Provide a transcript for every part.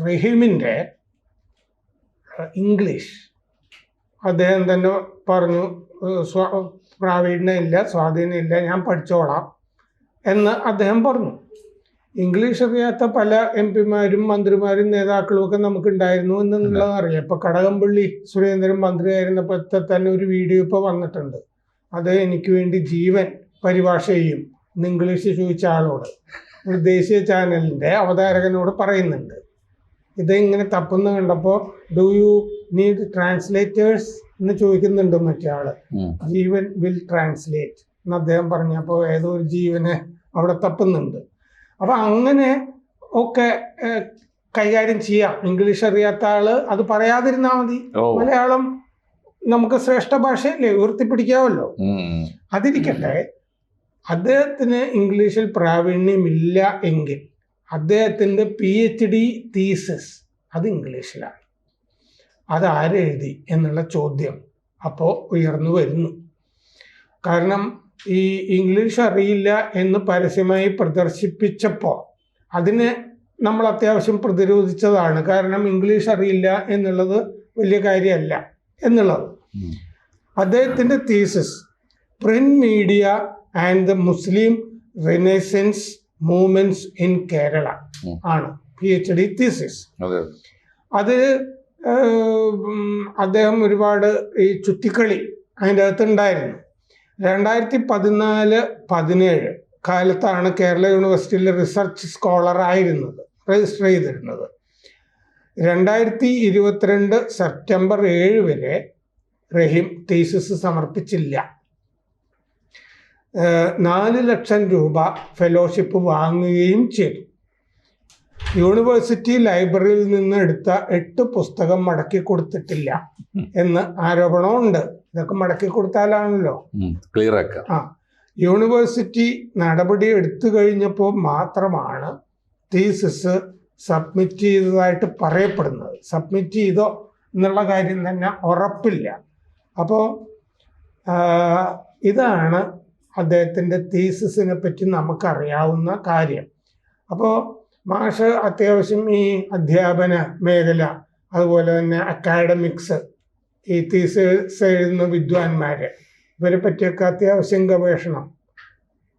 റഹീമിൻ്റെ English അദ്ദേഹം തന്നെ പറഞ്ഞു, പ്രാവീണ്യമില്ല, സ്വാധീനമില്ല, ഞാൻ പഠിച്ചോളാം എന്ന് അദ്ദേഹം പറഞ്ഞു. ഇംഗ്ലീഷ് അറിയാത്ത പല MP-മാരും മന്ത്രിമാരും നേതാക്കളും ഒക്കെ നമുക്കുണ്ടായിരുന്നു എന്നുള്ളത് അറിയാം. ഇപ്പൊ കടകംപള്ളി സുരേന്ദ്രൻ മന്ത്രിയായിരുന്നപ്പോഴത്തെ തന്നെ ഒരു വീഡിയോ ഇപ്പോൾ വന്നിട്ടുണ്ട്. അത് എനിക്ക് വേണ്ടി ജീവൻ പരിഭാഷ ചെയ്യും എന്ന് ഇംഗ്ലീഷ് ചോദിച്ച ആളോട് ഒരു ദേശീയ ചാനലിൻ്റെ അവതാരകനോട് പറയുന്നുണ്ട്. ഇതിങ്ങനെ തപ്പുന്ന കണ്ടപ്പോൾ ഡു യു നീഡ് ട്രാൻസ്ലേറ്റേഴ്സ് എന്ന് ചോദിക്കുന്നുണ്ട് മറ്റേ ആള്. ജീവൻ വിൽ ട്രാൻസ്ലേറ്റ് എന്ന് അദ്ദേഹം പറഞ്ഞപ്പോൾ ഏതോ ഒരു ജീവനെ അവിടെ തപ്പുന്നുണ്ട്. അപ്പം അങ്ങനെ ഒക്കെ കൈകാര്യം ചെയ്യാം. ഇംഗ്ലീഷ് അറിയാത്ത ആള് അത് പറയാതിരുന്നാൽ മതി. മലയാളം നമുക്ക് ശ്രേഷ്ഠ ഭാഷയല്ലേ, ഉയർത്തിപ്പിടിക്കാമല്ലോ. അതിരിക്കട്ടെ, അദ്ദേഹത്തിന് ഇംഗ്ലീഷിൽ പ്രാവീണ്യമില്ല എങ്കിൽ അദ്ദേഹത്തിൻ്റെ PhD തീസിസ് അത് ഇംഗ്ലീഷിലാണ്. അതാരെഴുതി എന്നുള്ള ചോദ്യം അപ്പോൾ ഉയർന്നു വരുന്നു. കാരണം ഈ ഇംഗ്ലീഷ് അറിയില്ല എന്ന് പരസ്യമായി പ്രദർശിപ്പിച്ചപ്പോൾ അതിനെ നമ്മൾ അത്യാവശ്യം പ്രതിരോധിച്ചതാണ്. കാരണം ഇംഗ്ലീഷ് അറിയില്ല എന്നുള്ളത് വലിയ കാര്യമല്ല എന്നുള്ളത്. അദ്ദേഹത്തിൻ്റെ thesis print media and the Muslim renaissance movements in Kerala ആണ് PhD തീസിസ്. അത് അദ്ദേഹം ഒരുപാട് ഈ ചുറ്റിക്കളി അതിൻ്റെ അകത്തുണ്ടായിരുന്നു. 2014-17 കാലത്താണ് കേരള യൂണിവേഴ്സിറ്റിയിൽ റിസർച്ച് സ്കോളർ ആയിരുന്നത്, രജിസ്റ്റർ ചെയ്തിരുന്നത്. 2022 സെപ്റ്റംബർ 7 വരെ റഹീം തീസിസ് സമർപ്പിച്ചില്ല. 4 ലക്ഷം രൂപ ഫെലോഷിപ്പ് വാങ്ങുകയും ചെയ്തു. യൂണിവേഴ്സിറ്റി ലൈബ്രറിയിൽ നിന്ന് എടുത്ത 8 പുസ്തകം മടക്കി കൊടുത്തിട്ടില്ല എന്ന് ആരോപണമുണ്ട്. ഇതൊക്കെ മടക്കി കൊടുത്താലാണല്ലോ ക്ലിയർ ആക്കുക. യൂണിവേഴ്സിറ്റി നടപടി എടുത്തു കഴിഞ്ഞപ്പോൾ മാത്രമാണ് തീസിസ് സബ്മിറ്റ് ചെയ്തതായിട്ട് പറയപ്പെടുന്നത്. സബ്മിറ്റ് ചെയ്തോ എന്നുള്ള കാര്യം തന്നെ ഉറപ്പില്ല. അപ്പോൾ ഇതാണ് അദ്ദേഹത്തിൻ്റെ തീസിസിനെ പറ്റി നമുക്കറിയാവുന്ന കാര്യം. അപ്പോൾ മാഷ് അത്യാവശ്യം ഈ അധ്യാപന മേഖല, അതുപോലെ തന്നെ അക്കാഡമിക്സ്, ഈ തീസിസ് എഴുതുന്ന വിദ്വാൻമാരെ ഇവരെ പറ്റിയൊക്കെ അത്യാവശ്യം ഗവേഷണം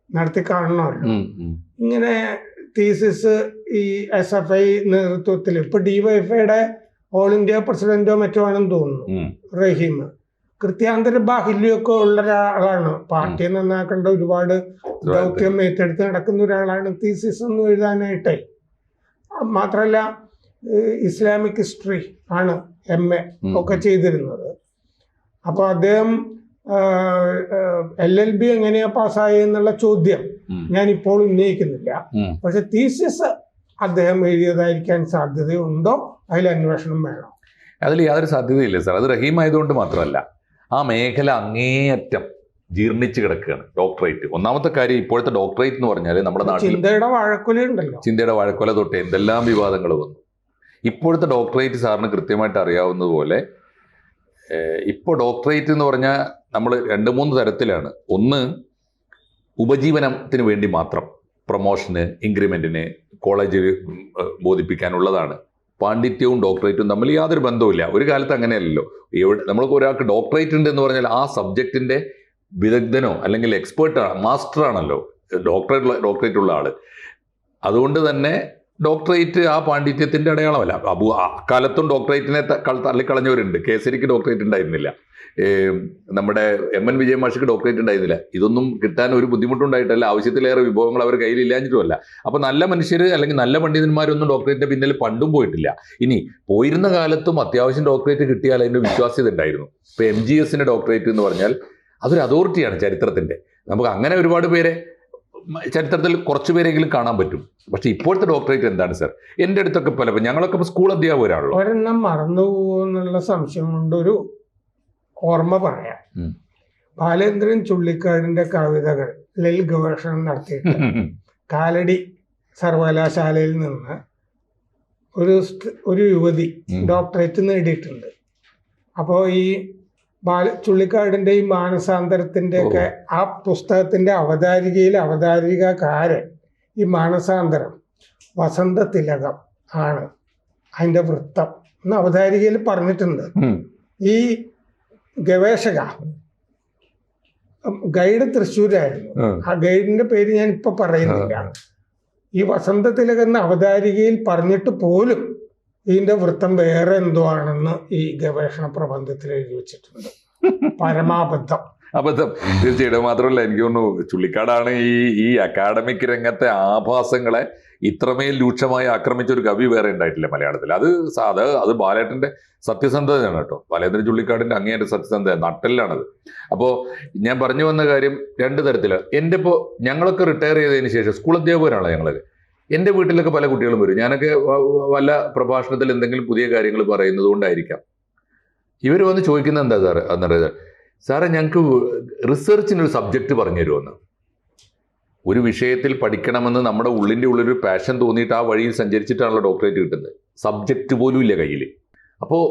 നടത്തി കാണണമല്ലോ. ഇങ്ങനെ തീസിസ് ഈ SFI നേതൃത്വത്തിൽ ഇപ്പോൾ DYFIയുടെ ഓൾ ഇന്ത്യ പ്രസിഡന്റോ മറ്റോ ആണെന്ന് തോന്നുന്നു റഹീം. കൃത്യാന്തര ബാഹുല്യമൊക്കെ ഉള്ള ഒരാളാണ്. പാർട്ടിയെ നന്നാക്കേണ്ട ഒരുപാട് ദൗത്യം ഏറ്റെടുത്ത് നടക്കുന്ന ഒരാളാണ്. തീസിസ് ഒന്നും എഴുതാനായിട്ടേ. മാത്രമല്ല ഇസ്ലാമിക് ഹിസ്റ്ററി ആണ് MA ഒക്കെ ചെയ്തിരുന്നത്. അപ്പോൾ അദ്ദേഹം LLB എങ്ങനെയാ പാസ്സായി എന്നുള്ള ചോദ്യം ഞാനിപ്പോൾ ഉന്നയിക്കുന്നില്ല. പക്ഷെ തീസിസ് അദ്ദേഹം എഴുതിയതായിരിക്കാൻ സാധ്യതയുണ്ടോ? അതിൽ അന്വേഷണം വേണം. അതിൽ യാതൊരു സാധ്യതയില്ല സാർ. അത് റഹീം ആയതുകൊണ്ട് മാത്രമല്ല, ആ മേഖല അങ്ങേയറ്റം ജീർണിച്ച് കിടക്കുകയാണ്. ഡോക്ടറേറ്റ്, ഒന്നാമത്തെ കാര്യം ഇപ്പോഴത്തെ ഡോക്ടറേറ്റ് എന്ന് പറഞ്ഞാൽ നമ്മുടെ നാട്ടിൽ ചിന്തയുടെ വാഴക്കൊല ഉണ്ടല്ലോ. ചിന്തയുടെ വാഴക്കൊല തൊട്ട് എന്തെല്ലാം വിവാദങ്ങൾ വന്നു. ഇപ്പോഴത്തെ ഡോക്ടറേറ്റ് സാറിന് കൃത്യമായിട്ട് അറിയാവുന്നതുപോലെ ഇപ്പോൾ ഡോക്ടറേറ്റ് എന്ന് പറഞ്ഞാൽ നമ്മൾ 2-3 തരത്തിലാണ്. ഒന്ന്, ഉപജീവനത്തിന് വേണ്ടി മാത്രം, പ്രൊമോഷന്, ഇൻക്രിമെൻറ്റിന്, കോളേജ് ബോധിപ്പിക്കാനുള്ളതാണ്. പാണ്ഡിത്യവും ഡോക്ടറേറ്റും തമ്മിൽ യാതൊരു ബന്ധവുമില്ല. ഒരു കാലത്ത് അങ്ങനെയല്ലല്ലോ. നമ്മൾക്ക് ഒരാൾക്ക് ഡോക്ടറേറ്റ് ഉണ്ട് എന്ന് പറഞ്ഞാൽ ആ സബ്ജക്റ്റിൻ്റെ വിദഗ്ധനോ അല്ലെങ്കിൽ എക്സ്പേർട്ടാണ്, മാസ്റ്ററാണല്ലോ ഡോക്ടറേറ്റ് ഉള്ള ആൾ. അതുകൊണ്ട് തന്നെ ഡോക്ടറേറ്റ് ആ പാണ്ഡിത്യത്തിൻ്റെ അടയാളമല്ല. അക്കാലത്തും ഡോക്ടറേറ്റിനെ തള്ളിക്കളഞ്ഞവരുണ്ട്. കേസരിക്ക് ഡോക്ടറേറ്റ് ഉണ്ടായിരുന്നില്ല, നമ്മുടെ MN വിജയ മാഷിക്ക് ഡോക്ടറേറ്റ് ഉണ്ടായിരുന്നില്ല. ഇതൊന്നും കിട്ടാൻ ഒരു ബുദ്ധിമുട്ടുണ്ടായിട്ടല്ല, ആവശ്യത്തിലേറെ വിഭവങ്ങൾ അവർ കയ്യിലില്ലാഞ്ഞിട്ടുമല്ല. അപ്പോൾ നല്ല മനുഷ്യർ അല്ലെങ്കിൽ നല്ല പണ്ഡിതന്മാരൊന്നും ഡോക്ടറേറ്റിൻ്റെ പിന്നിൽ പണ്ടും പോയിട്ടില്ല. ഇനി പോയിരുന്ന കാലത്തും അത്യാവശ്യം ഡോക്ടറേറ്റ് കിട്ടിയാൽ അതിൻ്റെ വിശ്വാസ്യത ഉണ്ടായിരുന്നു. ഇപ്പോൾ MGS ഡോക്ടറേറ്റ് എന്ന് പറഞ്ഞാൽ അതൊരു അതോറിറ്റിയാണ് ചരിത്രത്തിൻ്റെ. നമുക്ക് അങ്ങനെ ഒരുപാട് പേരെ ചരിത്രത്തിൽ കുറച്ച് പേരെങ്കിലും കാണാൻ പറ്റും. പക്ഷെ ഇപ്പോഴത്തെ ഡോക്ടറേറ്റ് എന്താണ് സാർ? എൻ്റെ അടുത്തൊക്കെ പലപ്പോൾ ഞങ്ങളൊക്കെ ഇപ്പോൾ സ്കൂൾ അധ്യാപകരാണല്ലോ. ഒരെണ്ണം മറന്നുപോകുന്നുള്ള സംശയം കൊണ്ടൊരു ഓർമ്മ പറയാം. ബാലേന്ദ്രൻ ചുള്ളിക്കാടിൻ്റെ കവിതകളിൽ ഗവേഷണം നടത്തിയിട്ട് കാലടി സർവകലാശാലയിൽ നിന്ന് ഒരു യുവതി ഡോക്ടറേറ്റ് നേടിയിട്ടുണ്ട്. അപ്പോൾ ഈ ചുള്ളിക്കാടിൻ്റെ ഈ മാനസാന്തരത്തിൻ്റെ ഒക്കെ ആ പുസ്തകത്തിൻ്റെ അവതാരികക്കാരൻ ഈ മാനസാന്തരം വസന്ത തിലകം ആണ് അതിന്റെ വൃത്തം എന്ന് അവതാരികയിൽ പറഞ്ഞിട്ടുണ്ട്. ഈ ഗവേഷക ഗൈഡ് തൃശ്ശൂരായിരുന്നു. ആ ഗൈഡിന്റെ പേര് ഞാൻ ഇപ്പൊ പറയുന്നില്ല. ഈ വസന്തതിലകെന്ന അവതാരികയിൽ പറഞ്ഞിട്ട് പോലും ഇതിന്റെ വൃത്തം വേറെ എന്തോ ആണെന്ന് ഈ ഗവേഷണ പ്രബന്ധത്തിൽ എഴുതി വെച്ചിട്ടുണ്ട്. പരമാബദ്ധം. അബദ്ധം തീർച്ചയായിട്ടും. മാത്രമല്ല എനിക്ക് തോന്നുന്നു ചുള്ളിക്കാടാണ് ഈ അക്കാഡമിക് രംഗത്തെ ആഭാസങ്ങളെ ഇത്രമേൽ രൂക്ഷമായി ആക്രമിച്ച ഒരു കവി വേറെ ഉണ്ടായിട്ടില്ല മലയാളത്തിൽ. അത് ബാലേട്ടന്റെ സത്യസന്ധതയാണ് കേട്ടോ. ബാലേന്ദ്രൻ ചുള്ളിക്കാടിന്റെ അങ്ങേയറ്റം സത്യസന്ധത നട്ടെല്ലാണത്. അപ്പോൾ ഞാൻ പറഞ്ഞു വന്ന കാര്യം രണ്ട് തരത്തില്. എൻ്റെ ഇപ്പോൾ ഞങ്ങളൊക്കെ റിട്ടയർ ചെയ്തതിന് ശേഷം സ്കൂൾ അധ്യാപകരാണല്ലോ ഞങ്ങളൊക്കെ. എൻ്റെ വീട്ടിലൊക്കെ പല കുട്ടികളും വരും. ഞാനൊക്കെ വല്ല പ്രഭാഷണത്തിൽ എന്തെങ്കിലും പുതിയ കാര്യങ്ങൾ പറയുന്നത് കൊണ്ടായിരിക്കാം ഇവർ വന്ന് ചോദിക്കുന്നത് എന്താ സാറ് എന്നറിയാം, സാറേ ഞങ്ങൾക്ക് റിസർച്ചിനൊരു സബ്ജക്റ്റ് പറഞ്ഞു തരുമെന്ന്. ഒരു വിഷയത്തിൽ പഠിക്കണമെന്ന് നമ്മുടെ ഉള്ളിലൊരു പാഷൻ തോന്നിയിട്ട് ആ വഴിയിൽ സഞ്ചരിച്ചിട്ടാണല്ലോ ഡോക്ടറേറ്റ് കിട്ടുന്നത്. സബ്ജക്റ്റ് പോലും ഇല്ല കയ്യിൽ. അപ്പോൾ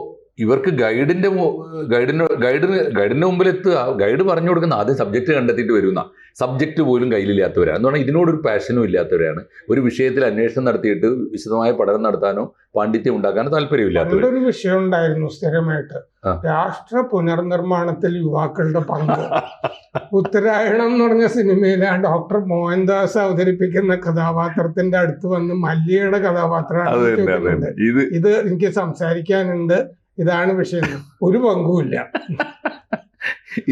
ഇവർക്ക് ഗൈഡിന്റെ മുമ്പിൽ എത്തുക, ഗൈഡ് പറഞ്ഞു കൊടുക്കുന്ന ആദ്യം സബ്ജക്റ്റ് കണ്ടെത്തിയിട്ട് വരുന്ന സബ്ജക്റ്റ് പോലും കയ്യിലില്ലാത്തവരാണ്. എന്ന് പറഞ്ഞാൽ ഇതിനോടൊരു പാഷനും ഇല്ലാത്തവരാണ്. ഒരു വിഷയത്തിൽ അന്വേഷണം നടത്തിയിട്ട് വിശദമായ പഠനം നടത്താനോ പാണ്ഡിത്യം ഉണ്ടാക്കാനോ താല്പര്യമില്ലാത്തവർ. ഒരു വിഷയം ഉണ്ടായിരുന്നു സ്ഥിരമായിട്ട്, രാഷ്ട്ര പുനർനിർമ്മാണത്തിൽ യുവാക്കളുടെ പങ്ക്. ഉത്തരായണം എന്ന് പറഞ്ഞ സിനിമയിലെ ഡോക്ടർ മോഹൻദാസ് അവതരിപ്പിക്കുന്ന കഥാപാത്രത്തിന്റെ അടുത്ത് വന്ന് മല്ലിയുടെ കഥാപാത്രമാണ് ഇത് എനിക്ക് സംസാരിക്കാനുണ്ട്, ഇതാണ് വിഷയം. ഒരു പങ്കുമില്ല.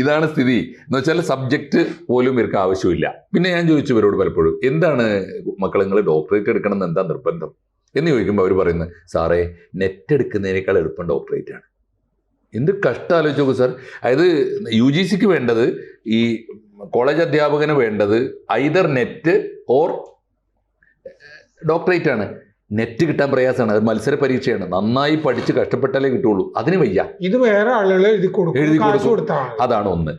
ഇതാണ് സ്ഥിതി. എന്ന് വെച്ചാൽ സബ്ജക്റ്റ് പോലും ഇവർക്ക് ആവശ്യമില്ല. പിന്നെ ഞാൻ ചോദിച്ചു ഇവരോട് പലപ്പോഴും, എന്താണ് മക്കൾ നിങ്ങൾ ഡോക്ടറേറ്റ് എടുക്കണം എന്ന് എന്താ നിർബന്ധം എന്ന് ചോദിക്കുമ്പോൾ അവർ പറയുന്നത്, സാറേ നെറ്റ് എടുക്കുന്നതിനേക്കാൾ എളുപ്പം ഡോക്ടറേറ്റ് ആണ്. എന്ത് കഷ്ടം ആലോചിച്ച് നോക്കൂ സാർ. അതായത് UGCക്ക് വേണ്ടത്, ഈ കോളേജ് അധ്യാപകന് വേണ്ടത് ഐദർ നെറ്റ് ഓർ ഡോക്ടറേറ്റ് ആണ്. നെറ്റ് കിട്ടാൻ പ്രയാസമാണ്. അത് മത്സര പരീക്ഷയാണ്. നന്നായി പഠിച്ച് കഷ്ടപ്പെട്ടാലേ കിട്ടുള്ളൂ. അതിന് വയ്യ. ഇത് വേറെ ആളുകൾ എഴുതി കൊടുക്കും. അതാണ് ഒന്ന്.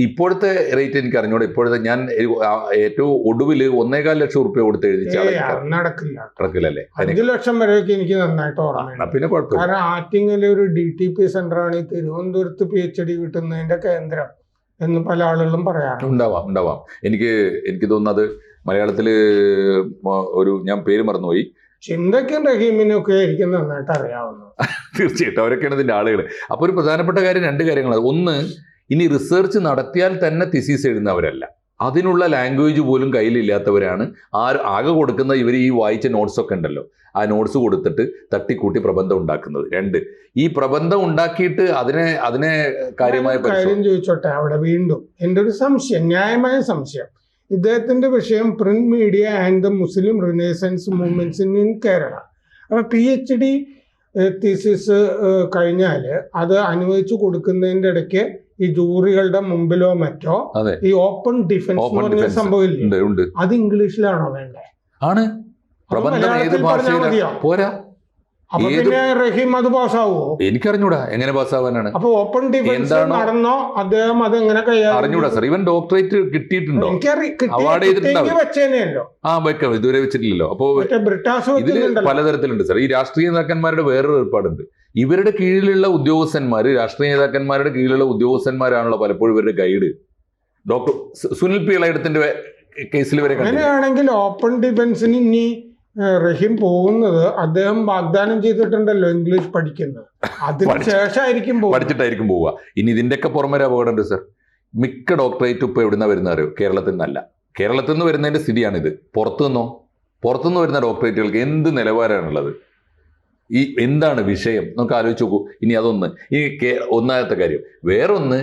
ഇപ്പോഴത്തെ റേറ്റ് എനിക്ക് അറിഞ്ഞോളൂ. ഇപ്പോഴത്തെ ഞാൻ ഏറ്റവും ഒടുവിൽ 1.25 ലക്ഷം റുപ്യ കൊടുത്ത് എഴുതിച്ച നടക്കില്ലല്ലേ. 5 ലക്ഷം വരെയൊക്കെ എനിക്ക് നന്നായിട്ട് ഓർമ്മ. പിന്നെ കുഴപ്പമില്ല. കാരണം ആറ്റിങ്ങലെ ഒരു DTP സെന്ററാണ് ഈ തിരുവനന്തപുരത്ത് PhD കിട്ടുന്നതിന്റെ കേന്ദ്രം എന്ന് പല ആളുകളും പറയാറുണ്ട്. ഉണ്ടാവാം. എനിക്ക് തോന്നുന്നത് മലയാളത്തിൽ ഞാൻ പേര് മറന്നുപോയി, ചിന്തയ്ക്കും റഹീമിനും ഒക്കെ ആയിരിക്കും നന്നായിട്ട് അറിയാവുന്നത്. തീർച്ചയായിട്ടും അവരൊക്കെയാണ് ഇതിന്റെ ആളുകൾ. അപ്പോൾ ഒരു പ്രധാനപ്പെട്ട കാര്യം, രണ്ട് കാര്യങ്ങളാണ്. ഒന്ന്, ഇനി റിസർച്ച് നടത്തിയാൽ തന്നെ തിസീസ് എഴുതുന്നവരല്ല, അതിനുള്ള ലാംഗ്വേജ് പോലും കയ്യിലില്ലാത്തവരാണ്. ആകെ കൊടുക്കുന്ന ഇവർ ഈ വായിച്ച നോട്ട്സ് ഒക്കെ ഉണ്ടല്ലോ, ആ നോട്ട്സ് കൊടുത്തിട്ട് തട്ടിക്കൂട്ടി പ്രബന്ധം ഉണ്ടാക്കുന്നത്. രണ്ട്, ഈ പ്രബന്ധം ഉണ്ടാക്കിയിട്ട് അതിനെ കാര്യമായ കാര്യം ചോദിച്ചോട്ടെ അവിടെ വീണ്ടും എൻ്റെ ഒരു സംശയം, ന്യായമായ സംശയം. ഇദ്ദേഹത്തിന്റെ വിഷയം print media and the Muslim renaissance movements in Kerala. അപ്പൊ PhD തീസിസ് കഴിഞ്ഞാൽ അത് അനുവദിച്ചു കൊടുക്കുന്നതിന്റെ ഇടയ്ക്ക് ഈ ജൂറികളുടെ മുമ്പിലോ മറ്റോ ഈ ഓപ്പൺ ഡിഫൻസ് എന്ന് പറഞ്ഞ സംഭവമില്ലേ, അത് ഇംഗ്ലീഷിലാണോ വേണ്ടേ? ആണ്. പോരാ. അപ്പൊ പിന്നെ റഹീം അത് പാസ്സാവോ? എനിക്കറിഞ്ഞൂടാ എങ്ങനെ പാസ്സാവാനാണ്. അപ്പൊ ഓപ്പൺ ഡിഫൻസ് നടന്നോ? അദ്ദേഹം അത് എങ്ങനെ അറിഞ്ഞൂടാ സാർ. ഇവൻ ഡോക്ടറേറ്റ് കിട്ടിയിട്ടുണ്ടോ? അവാർഡ് ചെയ്തിട്ടുണ്ടോ? വെക്കാം. ഇതുവരെ വെച്ചിട്ടില്ലല്ലോ. അപ്പോ ഇതില് പലതരത്തിലുണ്ട് സാർ. ഈ രാഷ്ട്രീയ നേതാക്കന്മാരുടെ വേറൊരു ഏർപ്പാടുണ്ട്. ഇവരുടെ കീഴിലുള്ള ഉദ്യോഗസ്ഥന്മാര്, രാഷ്ട്രീയ നേതാക്കന്മാരുടെ കീഴിലുള്ള ഉദ്യോഗസ്ഥന്മാരാണല്ലോ പലപ്പോഴും ഇവരുടെ ഗൈഡ്. ഡോക്ടർ സുനിൽ പി ഇളയിടത്തിന്റെ കേസിൽ വരെ അങ്ങനെയാണെങ്കിൽ ഓപ്പൺ ഡിഫൻസിന് ഇനി റഹീം പോകുന്നത് അദ്ദേഹം വാഗ്ദാനം ചെയ്തിട്ടുണ്ടല്ലോ ഇംഗ്ലീഷ് പഠിക്കുന്നത്, അതിന് ശേഷമായിരിക്കും പഠിച്ചിട്ടായിരിക്കും പോവുക. ഇനി ഇതിന്റെയൊക്കെ പുറമെ അപകടമുണ്ട് സാർ. മിക്ക ഡോക്ടറേറ്റ് ഇപ്പോൾ എവിടുന്ന വരുന്ന അറിയോ? കേരളത്തിൽ നിന്നല്ല. കേരളത്തിൽ നിന്ന് വരുന്നതിന്റെ സ്ഥിതിയാണിത്. പുറത്തുനിന്ന് വരുന്ന ഡോക്ടറേറ്റുകൾക്ക് എന്ത് നിലവാരമാണുള്ളത്? എന്താണ് വിഷയം നമുക്ക് ആലോചിച്ച് നോക്കൂ. ഇനി അതൊന്ന്. ഒന്നാമത്തെ കാര്യം. വേറൊന്ന്,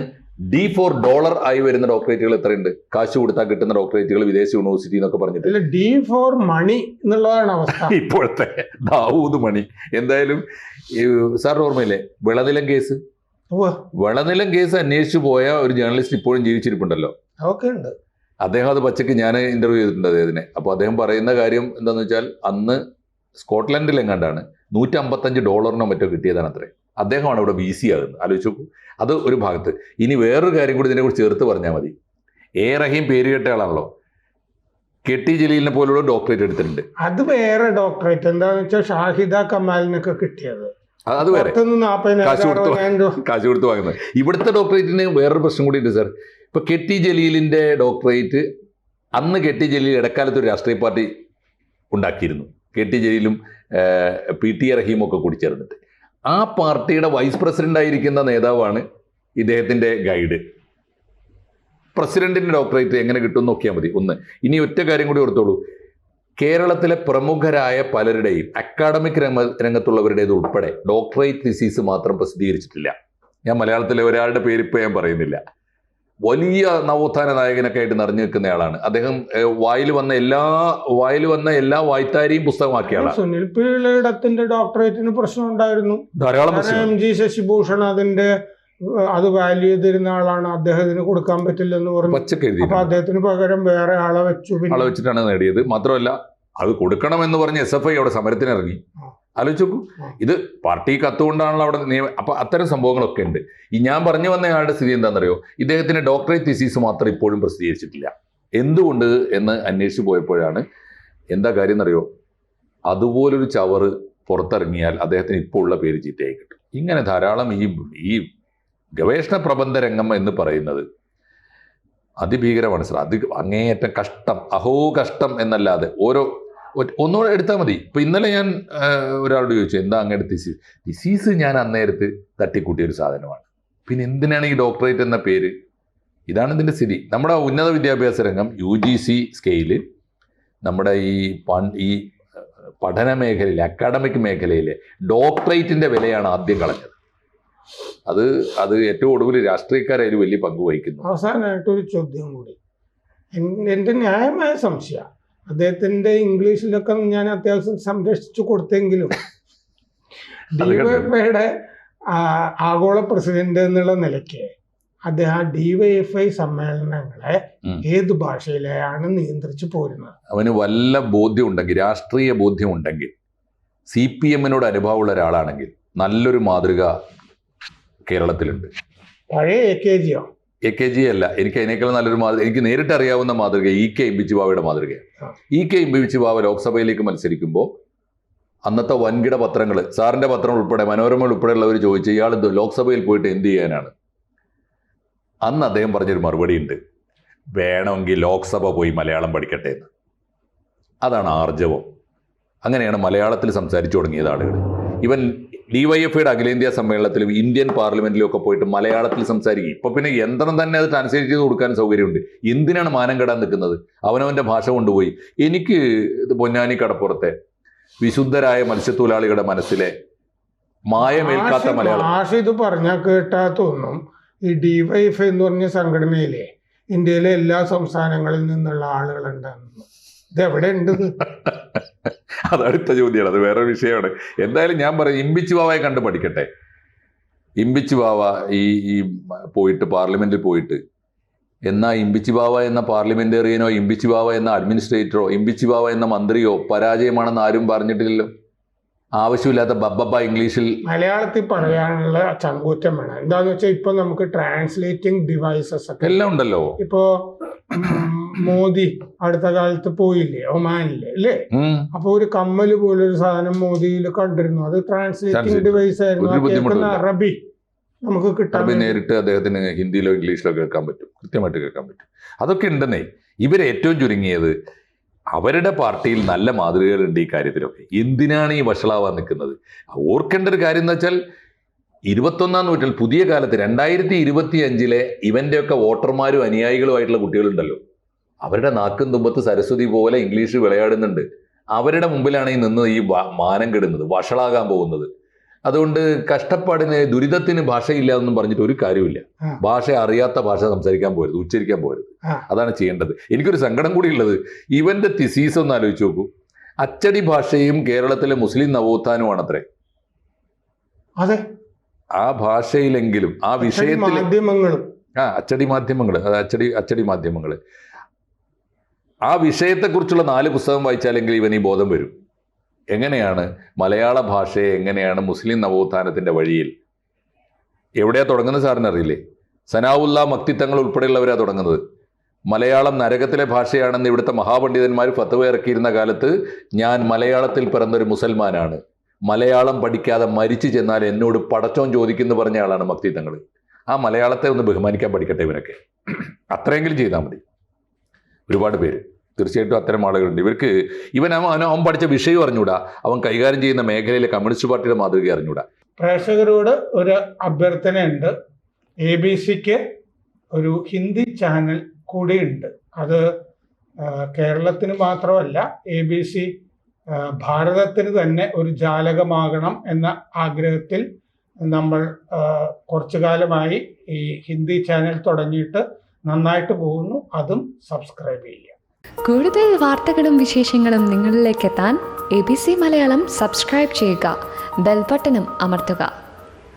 $4 ആയി വരുന്ന ഡോക്ടറേറ്റുകൾ എത്രയുണ്ട്? കാശ് കൊടുത്താൽ കിട്ടുന്ന ഡോക്ടറേറ്റുകൾ വിദേശ യൂണിവേഴ്സിറ്റി എന്നൊക്കെ പറഞ്ഞിട്ട് D4 മണി എന്നുള്ളതാണ് അവസ്ഥ. ഇപ്പോഴത്തെ ദാവൂദ് മണി. എന്തായാലും സാറിന് ഓർമ്മയില്ലേ വിളനിലം കേസ്? വിളനിലം കേസ് അന്വേഷിച്ചു പോയ ഒരു ജേർണലിസ്റ്റ് ഇപ്പോഴും ജീവിച്ചിരിപ്പുണ്ടല്ലോ. അദ്ദേഹം അത് പച്ചക്ക് ഞാൻ ഇന്റർവ്യൂ ചെയ്തിട്ടുണ്ട് അദ്ദേഹത്തിനെ. അപ്പോൾ അദ്ദേഹം പറയുന്ന കാര്യം എന്താണെന്ന് വെച്ചാൽ, അന്ന് സ്കോട്ട്ലൻഡിലെങ്ങാണ്ടാണ് $155 മറ്റോ കിട്ടിയതാണ് അത്രേ. അദ്ദേഹമാണ് ഇവിടെ VC ആകുന്നത്. ആലോചിച്ച് നോക്കൂ. അത് ഒരു ഭാഗത്ത്. ഇനി വേറൊരു കാര്യം കൂടി ഇതിനെക്കുറിച്ച് ചേർത്ത് പറഞ്ഞാൽ മതി. റഹീം പേര് കേട്ട ആളാണല്ലോ. KT ജലീലിനെ പോലുള്ള ഡോക്ടറേറ്റ് എടുത്തിട്ടുണ്ട്. അത് വേറെ ഡോക്ടറേറ്റ്. എന്താണെന്ന് വെച്ചാൽ ഷാഹിദ കമാലിനൊക്കെ കിട്ടിയത് അത് വേറെ കാശ് കൊടുത്ത് വാങ്ങുന്നത്. ഇവിടുത്തെ ഡോക്ടറേറ്റിന് വേറൊരു പ്രശ്നം കൂടി ഉണ്ട് സാർ. ഇപ്പൊ KT ജലീലിന്റെ ഡോക്ടറേറ്റ് അന്ന് KT ജലീൽ ഇടക്കാലത്ത് ഒരു രാഷ്ട്രീയ പാർട്ടി ഉണ്ടാക്കിയിരുന്നു. KT ജലീലും PT റഹീമൊക്കെ കൂടി ചേർന്നിട്ട്. ആ പാർട്ടിയുടെ വൈസ് പ്രസിഡന്റ് ആയിരിക്കുന്ന നേതാവാണ് ഇദ്ദേഹത്തിൻ്റെ ഗൈഡ്. പ്രസിഡന്റിന്റെ ഡോക്ടറേറ്റ് എങ്ങനെ കിട്ടും നോക്കിയാൽ മതി. ഒന്ന്, ഇനി ഒറ്റ കാര്യം കൂടി ഓർത്തോളൂ, കേരളത്തിലെ പ്രമുഖരായ പലരുടെയും അക്കാഡമിക് രംഗത്തുള്ളവരുടേത് ഉൾപ്പെടെ ഡോക്ടറേറ്റ് തിസീസ് മാത്രം പ്രസിദ്ധീകരിച്ചിട്ടില്ല. ഞാൻ മലയാളത്തിലെ ഒരാളുടെ പേര് ഇപ്പോൾ ഞാൻ പറയുന്നില്ല. വലിയ നവോത്ഥാന നായകനൊക്കെ ആയിട്ട് നിറഞ്ഞു നിൽക്കുന്നയാളാണ് അദ്ദേഹം. വായിൽ വന്ന എല്ലാ വായ്ത്താരിയും പുസ്തകമാക്കിയാണ്. സുനിൽ പിള്ളയുടെ ഡോക്ടറേറ്റിന് പ്രശ്നം ഉണ്ടായിരുന്നു, ധാരാളം. MG ശശിഭൂഷൺ അത് വാല്യൂ ചെയ്തിരുന്ന ആളാണ്, അദ്ദേഹത്തിന് കൊടുക്കാൻ പറ്റില്ലെന്ന് പറഞ്ഞു. പച്ചക്കെഴുതി അപ്പൊ അദ്ദേഹത്തിന് പകരം വേറെ ആളെ വെച്ചിട്ടാണ് നേടിയത്. മാത്രമല്ല അത് കൊടുക്കണമെന്ന് പറഞ്ഞ് SFI അവിടെ സമരത്തിനിറങ്ങി. ആലോചിച്ച് നോക്കൂ, ഇത് പാർട്ടി കത്തുകൊണ്ടാണല്ലോ അവിടെ അപ്പൊ അത്തരം സംഭവങ്ങളൊക്കെ ഉണ്ട്. ഈ ഞാൻ പറഞ്ഞു വന്നയാളുടെ സ്ഥിതി എന്താണെന്നറിയോ, ഇദ്ദേഹത്തിന് ഡോക്ടറേറ്റ് തിസീസ് മാത്രം ഇപ്പോഴും പ്രസിദ്ധീകരിച്ചിട്ടില്ല. എന്തുകൊണ്ട് എന്ന് അന്വേഷിച്ച് പോയപ്പോഴാണ് എന്താ കാര്യം എന്നറിയോ, അതുപോലൊരു ചവറ് പുറത്തിറങ്ങിയാൽ അദ്ദേഹത്തിന് ഇപ്പോൾ ഉള്ള പേര് ചീത്തയായി കിട്ടും. ഇങ്ങനെ ധാരാളം ഈ ഗവേഷണ പ്രബന്ധ രംഗം എന്ന് പറയുന്നത് അതിഭീകരമാണ് സാർ. അങ്ങേയറ്റം കഷ്ടം, അഹോ കഷ്ടം എന്നല്ലാതെ ഒന്നുകൂടെ എടുത്താൽ മതി. ഇപ്പം ഇന്നലെ ഞാൻ ഒരാളോട് ചോദിച്ചു, എന്താ അങ്ങയുടെ തിസീസ് ഞാൻ അന്നേരത്ത് തട്ടിക്കൂട്ടിയൊരു സാധനമാണ്, പിന്നെ എന്തിനാണ് ഈ ഡോക്ടറേറ്റ് എന്ന പേര്? ഇതാണ് ഇതിൻ്റെ സ്ഥിതി. നമ്മുടെ ഉന്നത വിദ്യാഭ്യാസ രംഗം UGC സ്കെയില് നമ്മുടെ ഈ പഠന മേഖലയിൽ, അക്കാഡമിക് മേഖലയിലെ ഡോക്ടറേറ്റിൻ്റെ വിലയാണ് ആദ്യം കളഞ്ഞത്. അത് ഏറ്റവും ഒടുവിൽ രാഷ്ട്രീയക്കാരതിൽ വലിയ പങ്ക് വഹിക്കുന്നു. അവസാനമായിട്ടൊരു ചോദ്യം കൂടി, എൻ്റെ ന്യായമായ സംശയം, അദ്ദേഹത്തിന്റെ ഇംഗ്ലീഷിലൊക്കെ ഞാൻ അത്യാവശ്യം സംരക്ഷിച്ചു കൊടുത്തെങ്കിലും DYFIയുടെ ആഗോള പ്രസിഡന്റ് എന്നുള്ള നിലയ്ക്ക് അദ്ദേഹം DYFI സമ്മേളനങ്ങളെ ഏത് ഭാഷയിലാണ് നിയന്ത്രിച്ചു പോരുന്നത്? അവന് വല്ല ബോധ്യം ഉണ്ടെങ്കിൽ, രാഷ്ട്രീയ ബോധ്യം ഉണ്ടെങ്കിൽ, CPM-നോട് അനുഭവമുള്ള ഒരാളാണെങ്കിൽ നല്ലൊരു മാതൃക കേരളത്തിലുണ്ട്. പഴയ AKG അല്ല, എനിക്ക് അതിനേക്കാൾ നല്ലൊരു മാതൃക, എനിക്ക് നേരിട്ട് അറിയാവുന്ന മാതൃക EK ഇമ്പിച്ചിബാവയുടെ മാതൃകയാണ്. EK ഇമ്പിച്ചിബാവ ലോക്സഭയിലേക്ക് മത്സരിക്കുമ്പോൾ അന്നത്തെ വൻകിട പത്രങ്ങൾ, സാറിൻ്റെ പത്രം ഉൾപ്പെടെ, മനോരമ ഉൾപ്പെടെയുള്ളവർ ചോദിച്ചു ഇയാൾ ലോക്സഭയിൽ പോയിട്ട് എന്ത് ചെയ്യാനാണ്. അന്ന് അദ്ദേഹം പറഞ്ഞൊരു മറുപടി ഉണ്ട്, വേണമെങ്കിൽ ലോക്സഭ പോയി മലയാളം പഠിക്കട്ടെ എന്ന്. അതാണ് ആർജവം. അങ്ങനെയാണ് മലയാളത്തിൽ സംസാരിച്ചു തുടങ്ങിയത് ആളുകൾ. ഇവൻ DYFIയുടെ അഖിലേന്ത്യാ സമ്മേളനത്തിലും ഇന്ത്യൻ പാർലമെന്റിലും ഒക്കെ പോയിട്ട് മലയാളത്തിൽ സംസാരിക്കും. ഇപ്പൊ പിന്നെ യന്ത്രം തന്നെ അത് ട്രാൻസ്ലേറ്റ് ചെയ്ത് കൊടുക്കാൻ സൗകര്യമുണ്ട്. എന്തിനാണ് മാനം കെടാൻ നിൽക്കുന്നത്? അവനവന്റെ ഭാഷ കൊണ്ടുപോയി. എനിക്ക് പൊന്നാനി കടപ്പുറത്തെ വിശുദ്ധരായ മത്സ്യത്തൊഴിലാളികളുടെ മനസ്സിലെ മായമേൽക്കാത്ത മലയാളം ഭാഷ ഇത് പറഞ്ഞാൽ കേട്ടാ തോന്നും ഈ DYFI എന്ന് പറഞ്ഞ സംഘടനയിലെ ഇന്ത്യയിലെ എല്ലാ സംസ്ഥാനങ്ങളിൽ നിന്നുള്ള ആളുകളുണ്ടെന്ന്. ഇതെവിടെ ഉണ്ട്? അത് അടുത്ത ചോദ്യമാണ്, അത് വേറെ വിഷയമാണ്. എന്തായാലും ഞാൻ പറയും, ഇമ്പിച്ചിബാവയെ കണ്ട് പഠിക്കട്ടെ. ഇമ്പിച്ചിബാവ ഈ പോയിട്ട് പാർലമെന്റിൽ പോയിട്ട്, എന്നാ ഇമ്പിച്ചിബാവ എന്ന പാർലമെന്റേറിയനോ ഇമ്പിച്ചിബാവ എന്ന അഡ്മിനിസ്ട്രേറ്ററോ ഇമ്പിച്ചിബാവ എന്ന മന്ത്രിയോ പരാജയമാണെന്ന് ആരും പറഞ്ഞിട്ടില്ലല്ലോ. ആവശ്യമില്ലാത്ത ബബ്ബ ഇംഗ്ലീഷിൽ മലയാളത്തിൽ പറയാനുള്ള ചങ്കൂറ്റം വേണം. എന്താന്ന് വെച്ചാൽ ഇപ്പൊ നമുക്ക് ട്രാൻസ്ലേറ്റിംഗ് ഡിവൈസസ് ഒക്കെ എല്ലാം ഉണ്ടല്ലോ. ഇപ്പോ മോദി അടുത്ത കാലത്ത് പോയില്ലേ ഒമാനില് അല്ലേ? അപ്പൊ ഒരു കമ്മല് പോലൊരു സാധനം മോദിയിൽ കണ്ടിരുന്നു. അത് ട്രാൻസ്ലേറ്റിംഗ് ഡിവൈസ് ആയിരുന്നു. അറബി നമുക്ക് കിട്ടാൻ നേരിട്ട് അദ്ദേഹത്തിന് ഹിന്ദിയിലോ ഇംഗ്ലീഷിലോ കേൾക്കാൻ പറ്റും, കൃത്യമായിട്ട് കേൾക്കാൻ പറ്റും. അതൊക്കെ ഉണ്ടെന്നേ. ഇവർ ഏറ്റവും ചുരുങ്ങിയത് അവരുടെ പാർട്ടിയിൽ നല്ല മാതൃകകളുണ്ട് ഈ കാര്യത്തിലൊക്കെ. എന്തിനാണ് ഈ വഷളാവാൻ നിൽക്കുന്നത്? ഓർക്കേണ്ട ഒരു കാര്യം എന്ന് വെച്ചാൽ 21-ാം നൂറ്റാണ്ടിൽ പുതിയ കാലത്ത് 2025 ഇവൻ്റെയൊക്കെ വോട്ടർമാരും അനുയായികളുമായിട്ടുള്ള കുട്ടികളുണ്ടല്ലോ, അവരുടെ നാക്കും തുമ്പത്ത് സരസ്വതി പോലെ ഇംഗ്ലീഷ് വിളയാടുന്നുണ്ട്. അവരുടെ മുമ്പിലാണ് ഈ നിന്ന് ഈ മാനം കെടുന്നത്, വഷളാകാൻ പോകുന്നത്. അതുകൊണ്ട് കഷ്ടപ്പാടിന്, ദുരിതത്തിന് ഭാഷയില്ല എന്നും പറഞ്ഞിട്ട് ഒരു കാര്യമില്ല. ഭാഷ അറിയാത്ത ഭാഷ സംസാരിക്കാൻ പോരുത്, ഉച്ചരിക്കാൻ പോരുത്. അതാണ് ചെയ്യേണ്ടത്. എനിക്കൊരു സങ്കടം കൂടി ഉള്ളത്, ഇവന്റെ തിസീസ് ഒന്ന് ആലോചിച്ച് നോക്കൂ. അച്ചടി ഭാഷയും കേരളത്തിലെ മുസ്ലിം നവോത്ഥാനമാണത്രേ. അതെ, ആ ഭാഷയിലെങ്കിലും ആ വിഷയത്തിൽ അച്ചടി മാധ്യമങ്ങൾ, അത് അച്ചടി മാധ്യമങ്ങൾ, ആ വിഷയത്തെക്കുറിച്ചുള്ള 4 പുസ്തകം വായിച്ചാലെങ്കിൽ ഇവൻ ഈ ബോധം വരും. എങ്ങനെയാണ് മലയാള ഭാഷയെ, എങ്ങനെയാണ് മുസ്ലിം നവോത്ഥാനത്തിൻ്റെ വഴിയിൽ, എവിടെയാ തുടങ്ങുന്നത് സാറിനറിയില്ലേ? സനാവുല്ല മക്തിത്തങ്ങൾ ഉൾപ്പെടെയുള്ളവരാണ് തുടങ്ങുന്നത്. മലയാളം നരകത്തിലെ ഭാഷയാണെന്ന് ഇവിടുത്തെ മഹാപണ്ഡിതന്മാർ ഫത്വ ഇറക്കിയിരുന്ന കാലത്ത് ഞാൻ മലയാളത്തിൽ പിറന്നൊരു മുസൽമാനാണ്, മലയാളം പഠിക്കാതെ മരിച്ചു ചെന്നാൽ എന്നോട് പടച്ചോൻ ചോദിക്കുന്നു പറഞ്ഞ ആളാണ് മക്തിത്തങ്ങൾ. ആ മലയാളത്തെ ഒന്ന് ബഹുമാനിക്കാൻ പഠിക്കട്ടെ ഇവനൊക്കെ. അത്രയെങ്കിലും ചെയ്താൽ മതി. ഒരുപാട് പേര് തീർച്ചയായിട്ടും അത്തരം ആളുകളുണ്ട്. അവൻ പഠിച്ച വിഷയം അറിഞ്ഞൂടാ, അവൻ കൈകാര്യം ചെയ്യുന്ന മേഖലയിലെ കമ്മ്യൂണിസ്റ്റ് പാർട്ടിയുടെ മാതൃക അറിഞ്ഞൂടാ. പ്രേക്ഷകരോട് ഒരു അഭ്യർത്ഥനയുണ്ട്. ABC-ക്ക് ഒരു ഹിന്ദി ചാനൽ കൂടിയുണ്ട്. അത് കേരളത്തിന് മാത്രമല്ല, ABC ഭാരതത്തിന് തന്നെ ഒരു ജാലകമാകണം എന്ന ആഗ്രഹത്തിൽ നമ്മൾ കുറച്ചു കാലമായി ഈ ഹിന്ദി ചാനൽ തുടങ്ങിയിട്ട് നന്നായിട്ട് പോകുന്നു. അതും സബ്സ്ക്രൈബ് ചെയ്യുക. കൂടുതൽ വാർത്തകളും വിശേഷങ്ങളും നിങ്ങളിലേക്ക് എത്താൻ ABC മലയാളം സബ്സ്ക്രൈബ് ചെയ്യുക, ബെൽ ബട്ടണും അമർത്തുക.